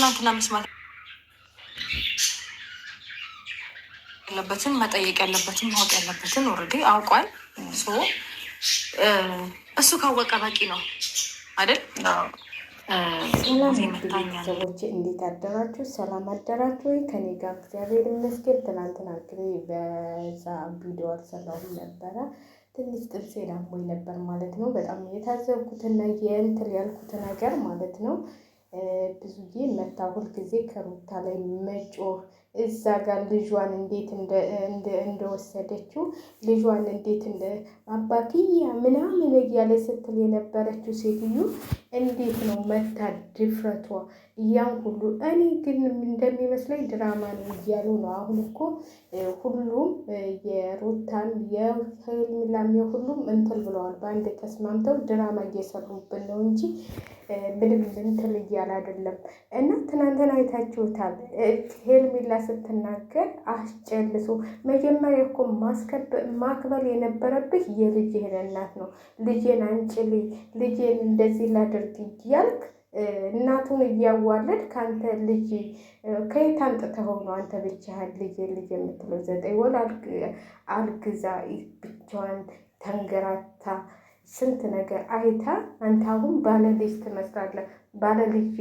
ትናንትና መስማት ያለበትን መጠየቅ ያለበትን ማወቅ ያለበትን ኦልሬዲ አውቋል። እሱ ካወቀ በቂ ነው አይደል? ሰላም ቤተሰቦች እንዴት አደራችሁ? ሰላም አደራችሁ ወይ? ከኔ ጋር እግዚአብሔር ይመስገን። ትናንትና እንግዲህ በዛ ቪዲዮ አልሰራሁም ነበረ። ትንሽ ጥርሴን አሞኝ ነበር ማለት ነው። በጣም የታዘብኩትና የእንትን ያልኩት ነገር ማለት ነው። ብዙ ጊዜ መታ ሁልጊዜ ከሩታ ላይ መጮህ እዛ ጋር ልጇን እንዴት እንደወሰደችው ልጇን እንዴት አባክያ ምናምን እያለ ስትል የነበረችው ሴትዮ እንዴት ነው መታ ድፍረቷ ያን ሁሉ። እኔ ግን እንደሚመስለኝ ድራማ ነው እያሉ ነው። አሁን እኮ ሁሉም የሩታም የህልምላም የሁሉም እንትን ብለዋል። በአንድ ተስማምተው ድራማ እየሰሩብን ነው እንጂ ምንም እንትን እያለ አይደለም። እና ትናንትና አይታችሁታል። ሄርሜላ ስትናገር አስጨልሶ መጀመሪያ እኮ ማክበር የነበረብህ የልጅህን እናት ነው። ልጄን አንጭልኝ፣ ልጄን እንደዚህ ላደርግ እያልክ እናቱን እያዋለድ ከአንተ ልጅ ከየት አንጥተኸው ነው አንተ ብቻህን ልጄ ልጅ የምትለው? 9 ወር አልግዛ ብቻዋን ተንገራታ ስንት ነገር አይታ አንተ አሁን ባለልጅ ትመስላለህ። ባለልጅ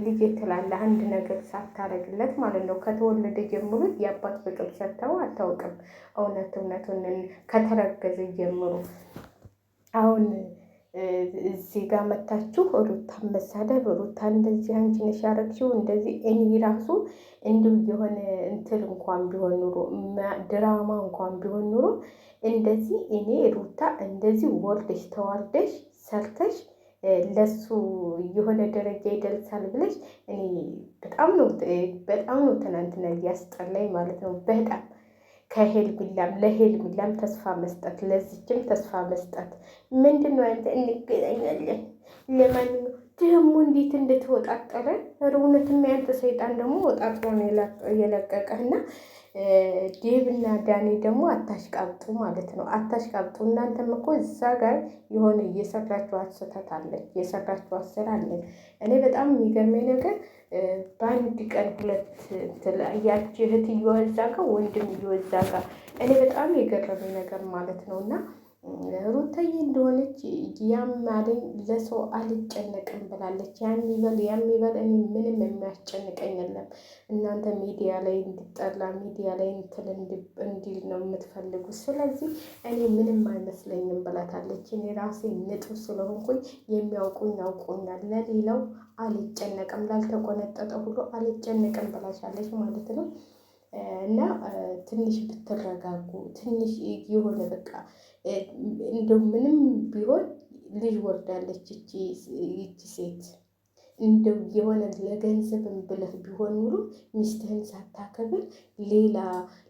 ልጄ ትላለህ። አንድ ነገር ሳታረግለት ማለት ነው። ከተወለደ ጀምሮ የአባት ፍቅር ሰጥተው አታውቅም። እውነቱን ከተረገዘ ጀምሮ አሁን እዚህ ጋር መታችሁ ሩታን መሳደብ፣ ሩታ እንደዚህ አንቺ ነሽ ያረግሽው እንደዚህ። እኔ ራሱ እንዲሁ የሆነ እንትን እንኳን ቢሆን ኑሮ ድራማ እንኳን ቢሆን ኑሮ እንደዚህ እኔ ሩታ እንደዚህ ወልደሽ ተዋልደሽ ሰርተሽ ለሱ የሆነ ደረጃ ይደርሳል ብለሽ እኔ በጣም ነው ትናንትና እያስጠላኝ ማለት ነው። በጣም ለሄርሜላም ተስፋ መስጠት፣ ለዚችም ተስፋ መስጠት ምንድን ነው? አንተ እንገናኛለን ለማንኛውም ደግሞ እንዴት እንደተወጣጠረ እውነትም ያንተ ሰይጣን ደግሞ ወጣጥሮ ነው የለቀቀህና ዴቭና ዳኒ ደግሞ አታሽቃብጡ ማለት ነው። አታሽቃብጡ። እናንተም እኮ እዛ ጋር የሆነ እየሰራችኋት ስህተት አለ፣ የሰራችኋት ስራ አለ። እኔ በጣም የሚገርመኝ ነገር በአንድ ቀን ሁለት ያቺ እህትየዋ እዛ ጋር ወንድምየው እዛ ጋር እኔ በጣም የገረመኝ ነገር ማለት ነው። እና ሩታዬ እንደሆነች ያማለኝ ለሰው አልጨነቅም ብላለች። ያን ይበል እኔ ምንም የሚያስጨንቀኝ የለም። እናንተ ሚዲያ ላይ እንዲጠላ ሚዲያ ላይ እንትን እንዲል ነው የምትፈልጉት። ስለዚህ እኔ ምንም አይመስለኝም ብላታለች። እኔ ራሴ ንጹህ ስለሆንኩኝ የሚያውቁኝ ያውቁኛል፣ ለሌላው አልጨነቅም፣ ላልተቆነጠጠ ሁሉ አልጨነቅም ብላሻለች ማለት ነው። እና ትንሽ ብትረጋጉ ትንሽ የሆነ በቃ እንደው ምንም ቢሆን ልጅ ወልዳለች ይቺ ሴት። እንደው የሆነ ለገንዘብም ብለህ ቢሆን ኑሮ ሚስትህን ሳታከብር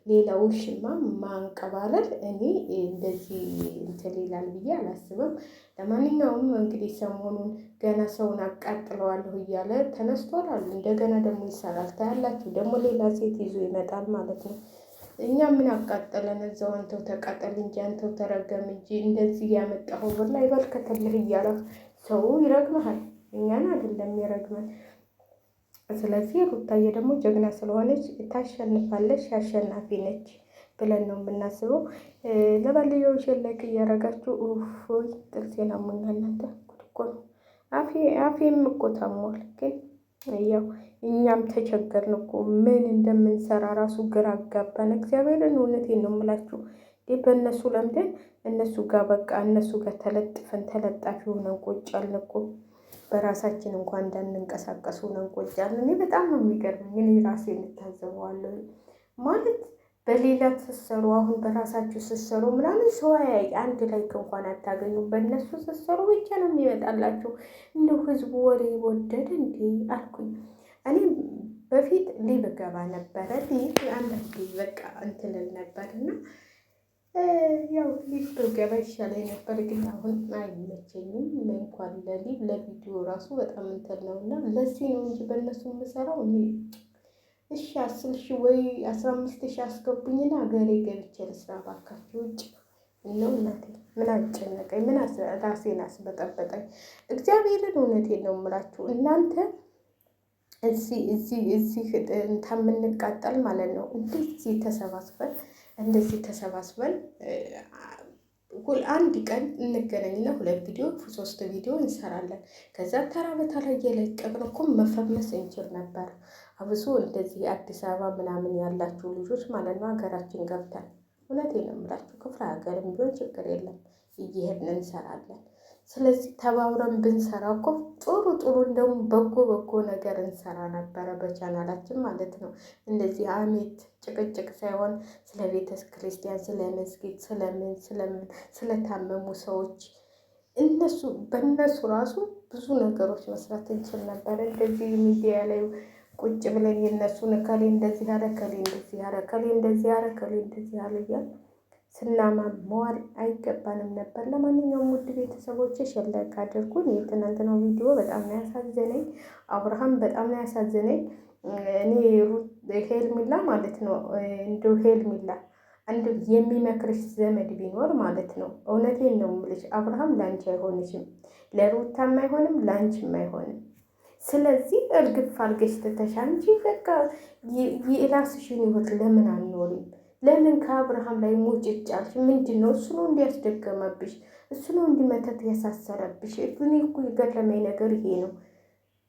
ሌላ ውሽማ ማንቀባረር እኔ እንደዚህ እንትን ይላል ብዬ አላስብም። ለማንኛውም እንግዲህ ሰሞኑን ገና ሰውን አቃጥለዋለሁ እያለ ተነስቷል አሉ። እንደገና ደግሞ ይሰራል ታያላችሁ። ደግሞ ሌላ ሴት ይዞ ይመጣል ማለት ነው። እኛ ምን አቃጠለን? እዛው አንተው ተቃጠል እንጂ አንተው ተረገም እንጂ እንደዚህ ያመጣኸው ብር ላይ በልከተልህ እያለ ሰው ይረግመሃል። እኛን አይደለም ይረግመን። ስለዚህ ሩታዬ ደግሞ ጀግና ስለሆነች ታሸንፋለች፣ አሸናፊ ነች ብለን ነው የምናስበው። ለባልየው ሸለክ እያረጋችሁ ፎይ ጥርሴን አሞኛል። እናንተ ጉድ እኮ ነው። አፌም እኮ ታሟል። ግን ያው እኛም ተቸገርን እኮ ምን እንደምንሰራ ራሱ ግራ አጋባን። እግዚአብሔርን እውነቴን ነው የምላችሁ። በእነሱ ለምደን እነሱ ጋር በቃ እነሱ ጋር ተለጥፈን ተለጣፊ ሆነን ቁጭ አልን እኮ። በራሳችን እንኳን እንዳንንቀሳቀስ ሆነን ቁጭ አልን። እኔ በጣም ነው የሚገርመኝ። እኔ ራሴ እንታዘበዋለሁ ማለት በሌላ ስትሰሩ አሁን በራሳችሁ ስትሰሩ ምናምን ሰው አንድ ላይ እንኳን አታገኙም። በእነሱ ስትሰሩ ብቻ ነው የሚመጣላችሁ። እንደው ህዝቡ ወሬ ወደደ እንዴ አልኩኝ። እኔ በፊት ሊብ ገባ ነበረ አንዳንዴ በቃ እንትልል ነበር እና ያው ሊብ ገባ ይሻለኝ ነበር። ግን አሁን አይመቸኝም። እንኳን ለቪዲዮ ራሱ በጣም እንትን ነው እና ለዚህ ነው እንጂ በእነሱ የምሰራው እኔ እሺ 10,000 ወይ 15,000 አስገቡኝና ሀገሬ ገብቼ ልስራ ባካችሁ። ውጭ ነው እናቴ ምን አጨነቀኝ? ምን ራሴን አስበጠበጠኝ? እግዚአብሔርን እውነቴን ነው የምላችሁ እናንተ እዚህ ከምንቃጠል ማለት ነው። እንደዚህ ተሰባስበን አንድ ቀን እንገናኝና 2 ቪዲዮ 3 ቪዲዮ እንሰራለን። ከዛ ተራ በተራ እየለቀቅን እኮ መፈመስ እንችል ነበር። አብሶ እንደዚህ አዲስ አበባ ምናምን ያላችሁ ልጆች ማለት ነው ሀገራችን ገብተን እውነቴን ነው የምላችሁ ክፍለ ሀገርም ቢሆን ችግር የለም እየሄድን እንሰራለን። ስለዚህ ተባብረን ብንሰራ እኮ ጥሩ እንደውም በጎ ነገር እንሰራ ነበረ በቻናላችን ማለት ነው። እንደዚህ አሜት ጭቅጭቅ ሳይሆን ስለ ቤተ ክርስቲያን፣ ስለ መስጊድ፣ ስለታመሙ ሰዎች በእነሱ ራሱ ብዙ ነገሮች መስራት እንችል ነበር። እንደዚህ ሚዲያ ላይ ቁጭ ብለን የእነሱን እከሌ እንደዚህ አለ፣ እከሌ እንደዚህ አለ፣ እከሌ እንደዚህ አለ፣ እከሌ እንደዚህ አለ እያልን ስናማመዋል አይገባንም ነበር። ለማንኛውም ውድ ቤተሰቦች ሸለቅ አድርጉን። የትናንትናው ቪዲዮ በጣም ነው ያሳዘነኝ። አብርሃም በጣም ነው ያሳዘነኝ። እኔ ሄርሜላ ማለት ነው እንደው ሄርሜላ አንድ የሚመክርሽ ዘመድ ቢኖር ማለት ነው እውነቴን ነው የምልሽ፣ አብርሃም ላንቺ አይሆንሽም፣ ለሩታም አይሆንም፣ ላንቺም አይሆንም። ስለዚህ እርግፍ አልገሽ ትተሽ አንቺ በቃ የራስሽን ህይወት ለምን አንኖሪም? ለምን ከአብርሃም ላይ ሙጭጭ አልሽ? ምንድን ነው እሱ ነው እንዲያስደገመብሽ? እሱ ነው እንዲመተት ያሳሰረብሽ? እኔ እኮ የገረመኝ ነገር ይሄ ነው።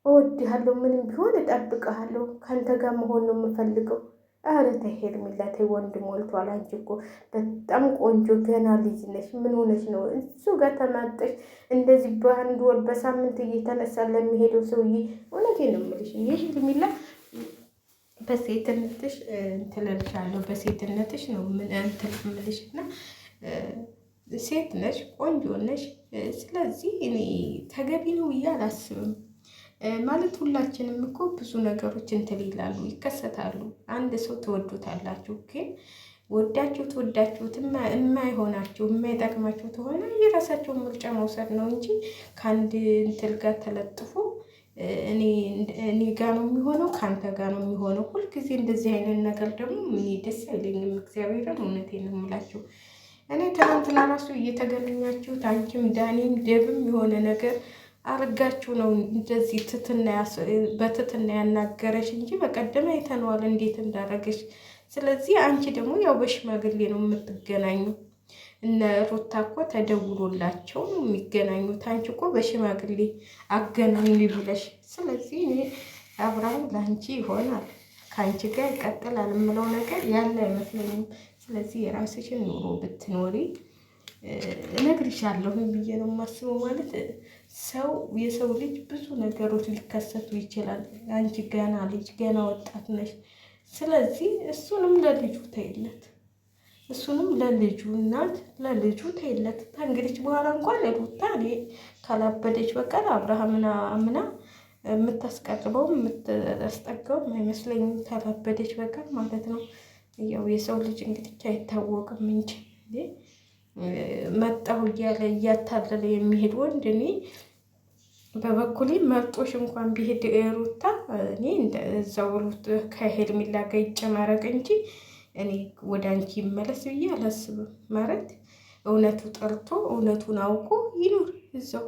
እወድሃለሁ፣ ምንም ቢሆን እጠብቅሃለሁ፣ ከአንተ ጋር መሆን ነው የምፈልገው። ኧረ ተይ ሄርሜላ ተይ፣ ወንድ ሞልቷል። አንቺ እኮ በጣም ቆንጆ ገና ልጅ ነሽ። ምን ሆነሽ ነው እሱ ጋር ተማጠሽ እንደዚህ በአንድ ወር በሳምንት እየተነሳ ለሚሄደው ሰውዬ? እውነቴን ነው የምልሽ ሄርሜላ በሴትነትሽ እንትለልሻለሁ፣ በሴትነትሽ ነው ምን እንትን የምልሽ እና ሴት ነሽ፣ ቆንጆ ነሽ። ስለዚህ እኔ ተገቢ ነው ብዬ አላስብም። ማለት ሁላችንም እኮ ብዙ ነገሮች እንትን ይላሉ፣ ይከሰታሉ። አንድ ሰው ትወዱታላችሁ፣ ግን ወዳችሁት የማይሆናችሁ የማይጠቅማችሁ ከሆነ የራሳቸውን ምርጫ መውሰድ ነው እንጂ ከአንድ እንትን ጋር ተለጥፎ እኔ ጋ ነው የሚሆነው ከአንተ ጋር ነው የሚሆነው። ሁልጊዜ እንደዚህ አይነት ነገር ደግሞ እኔ ደስ አይለኝም። እግዚአብሔርን እውነቴን ነው የምላችሁ። እኔ ትናንትና ራሱ እየተገናኛችሁት አንቺም ዳኒም ደብም የሆነ ነገር አርጋችሁ ነው እንደዚህ በትትና ያናገረሽ እንጂ በቀደም አይተነዋል እንዴት እንዳረገሽ። ስለዚህ አንቺ ደግሞ ያው በሽማግሌ ነው የምትገናኙ። እነ ሩታ እኮ ተደውሎላቸው ነው የሚገናኙት። አንቺ እኮ በሽማግሌ አገናኙ ብለሽ። ስለዚህ እኔ አብርሃም ለአንቺ ይሆናል ከአንቺ ጋር ይቀጥላል የምለው ነገር ያለ አይመስለኝም። ስለዚህ የራስሽን ኑሮ ብትኖሪ እነግርሻለሁ ብዬ ነው የማስበው። ማለት የሰው ልጅ ብዙ ነገሮች ሊከሰቱ ይችላል። አንቺ ገና ልጅ ገና ወጣት ነሽ። ስለዚህ እሱንም ለልጁ ተይለት፣ እሱንም ለልጁ እናት ለልጁ ተይለት። እንግዲህ በኋላ እንኳን ሩታ እኔ ካላበደች በቀር አብርሃምና አምና የምታስቀርበው የምታስጠጋው አይመስለኝም፣ ካላበደች በቀር ማለት ነው። ያው የሰው ልጅ እንግዲህ አይታወቅም እንጂ መጣሁ እያለ እያታለለ የሚሄድ ወንድ እኔ በበኩሌ መርጦሽ እንኳን ቢሄድ ሩታ እኔ እዛው ሩት ከሄርሜላ ጋር ይጨማረቅ እንጂ እኔ ወደ አንቺ ይመለስ ብዬ አላስብም። ማለት እውነቱ ጠርቶ እውነቱን አውቆ ይኑር እዛው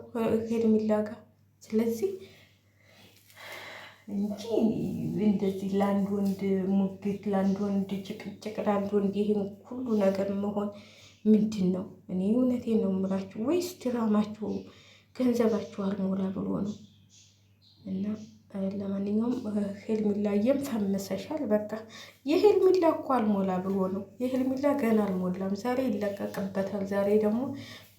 ሄርሜላ ጋር። ስለዚህ እንጂ እንደዚህ ለአንድ ወንድ ሙግት፣ ለአንድ ወንድ ጭቅጭቅ፣ ለአንድ ወንድ ይሄን ሁሉ ነገር መሆን ምንድን ነው? እኔ እውነቴን ነው የምላችሁ። ወይስ ድራማችሁ ገንዘባችሁ አልሞላ ብሎ ነው? እና ለማንኛውም ሄርሜላዬም ፈምሰሻል። በቃ የሄርሜላ እኮ አልሞላ ብሎ ነው። የሄርሜላ ገና አልሞላም። ዛሬ ይለቀቅበታል። ዛሬ ደግሞ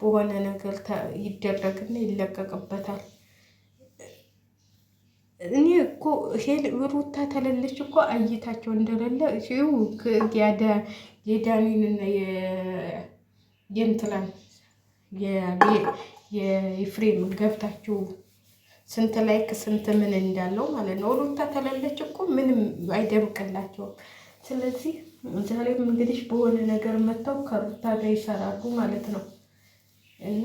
በሆነ ነገር ይደረግና ይለቀቅበታል። እኔ እኮ ሩታ ተለለች እኮ አይታቸው እንደሌለ ሲው የዳኒንና የእንትላን የኤፍሬም ገብታችሁ ስንት ላይክ ስንት ምን እንዳለው ማለት ነው። ሩታ ተለለች እኮ ምንም አይደምቅላቸውም። ስለዚህ ዛሬም እንግዲህ በሆነ ነገር መጥተው ከሩታ ጋር ይሰራሉ ማለት ነው። እና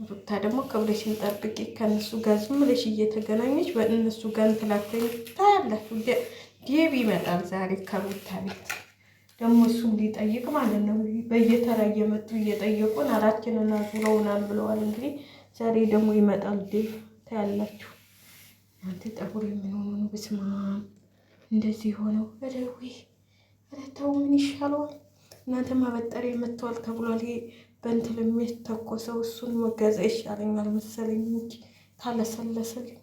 ሩታ ደግሞ ክብርሽን ጠብቂ። ከነሱ ጋር ዝም ብለሽ እየተገናኘች በእነሱ ጋር እንትላተኝ ታያላችሁ። ዴብ ይመጣል ዛሬ ከሩታ ቤት ደግሞ እሱም ሊጠይቅ ማለት ነው። በየተራ እየመጡ እየጠየቁን አራችንን አዙረውናል ብለዋል። እንግዲህ ዛሬ ደግሞ ይመጣል ዴብ ታያላችሁ። አንተ ጠጉር የምንሆኑ ነው? በስመ አብ እንደዚህ ሆነው ረዊ ረተው ምን ይሻለዋል? እናንተ ማበጠሪያ መጥተዋል ተብሏል። ይሄ በእንትን የሚተኮሰው እሱን መገዛ ይሻለኛል መሰለኝ እንጂ ካለሰለሰልኝ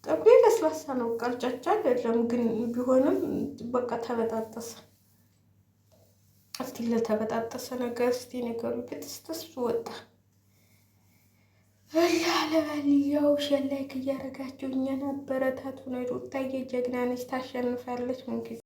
ጠጉሬ ለስላሳ ነው፣ ቀርጫጫ አይደለም። ግን ቢሆንም በቃ ተበጣጠሰ። እስቲ ለተበጣጠሰ ነገር እስቲ ነገሩ ብትስተስ ወጣ ለበልያው ሸላይክ እያደረጋችሁ እኛን አበረታቱ ነው። ሩታዬ ጀግና ነች፣ ታሸንፋለች። ምን